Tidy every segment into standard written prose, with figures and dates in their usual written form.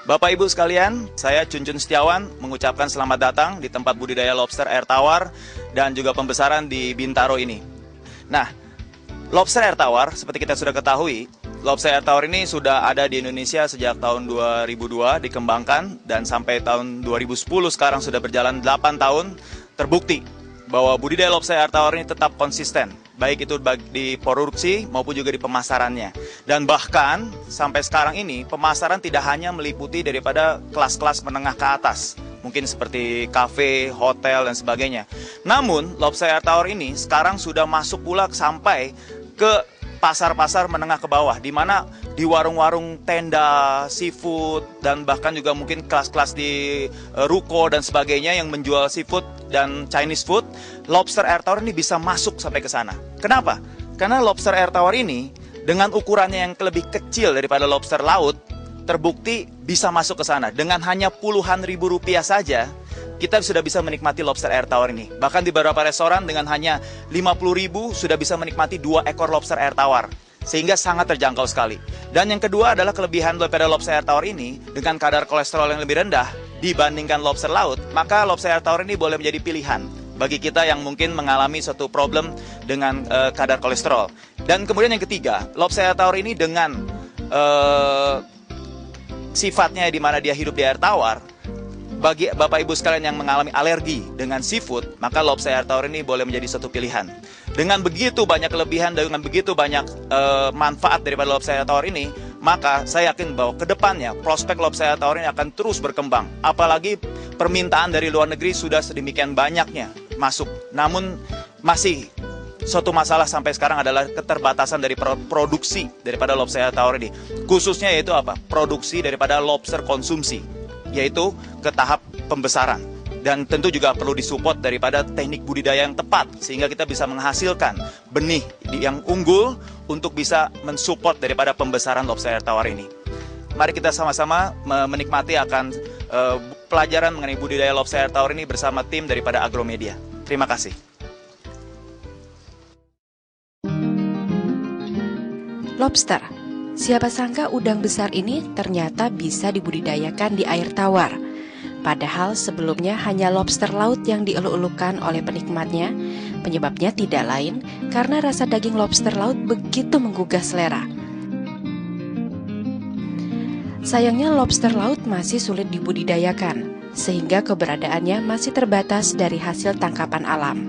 Bapak Ibu sekalian, saya Cuncun Setiawan mengucapkan selamat datang di tempat budidaya lobster air tawar dan juga pembesaran di Bintaro ini. Nah, lobster air tawar seperti kita sudah ketahui, lobster air tawar ini sudah ada di Indonesia sejak tahun 2002 dikembangkan dan sampai tahun 2010 sekarang sudah berjalan 8 tahun, terbukti bahwa budidaya lobster air tawar ini tetap konsisten, baik itu di produksi maupun juga di pemasarannya. Dan bahkan sampai sekarang ini pemasaran tidak hanya meliputi daripada kelas-kelas menengah ke atas, mungkin seperti kafe, hotel dan sebagainya. Namun lobster air tawar ini sekarang sudah masuk pula sampai ke pasar-pasar menengah ke bawah, di mana di warung-warung tenda, seafood, dan bahkan juga mungkin kelas-kelas di ruko dan sebagainya yang menjual seafood dan Chinese food, lobster air tawar ini bisa masuk sampai ke sana. Kenapa? Karena lobster air tawar ini dengan ukurannya yang lebih kecil daripada lobster laut, terbukti bisa masuk ke sana. Dengan hanya puluhan ribu rupiah saja, kita sudah bisa menikmati lobster air tawar ini. Bahkan di beberapa restoran dengan hanya 50.000 sudah bisa menikmati 2 ekor lobster air tawar. Sehingga sangat terjangkau sekali. Dan yang kedua adalah kelebihan daripada lobster air tawar ini, dengan kadar kolesterol yang lebih rendah dibandingkan lobster laut, maka lobster air tawar ini boleh menjadi pilihan bagi kita yang mungkin mengalami suatu problem dengan kadar kolesterol. Dan kemudian yang ketiga, lobster air tawar ini dengan sifatnya di mana dia hidup di air tawar, bagi Bapak Ibu sekalian yang mengalami alergi dengan seafood, maka lobster air tawar ini boleh menjadi satu pilihan. Dengan begitu banyak kelebihan, dengan begitu banyak manfaat daripada lobster air tawar ini, maka saya yakin bahwa ke depannya prospek lobster air tawar ini akan terus berkembang. Apalagi permintaan dari luar negeri sudah sedemikian banyaknya masuk. Namun masih suatu masalah sampai sekarang adalah keterbatasan dari produksi daripada lobster air tawar ini. Khususnya yaitu apa? Produksi daripada lobster konsumsi, yaitu ke tahap pembesaran. Dan tentu juga perlu disupport daripada teknik budidaya yang tepat, sehingga kita bisa menghasilkan benih yang unggul untuk bisa mensupport daripada pembesaran lobster air tawar ini. Mari kita sama-sama menikmati akan pelajaran mengenai budidaya lobster air tawar ini bersama tim daripada Agromedia. Terima kasih. Lobster. Siapa sangka udang besar ini ternyata bisa dibudidayakan di air tawar. Padahal sebelumnya hanya lobster laut yang dieluk-elukan oleh penikmatnya. Penyebabnya tidak lain karena rasa daging lobster laut begitu menggugah selera. Sayangnya lobster laut masih sulit dibudidayakan, sehingga keberadaannya masih terbatas dari hasil tangkapan alam.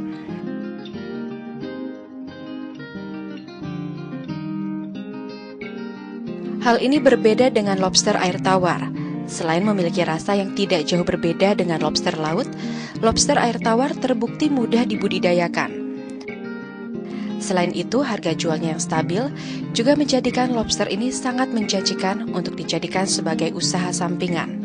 Hal ini berbeda dengan lobster air tawar. Selain memiliki rasa yang tidak jauh berbeda dengan lobster laut, lobster air tawar terbukti mudah dibudidayakan. Selain itu, harga jualnya yang stabil juga menjadikan lobster ini sangat menjanjikan untuk dijadikan sebagai usaha sampingan.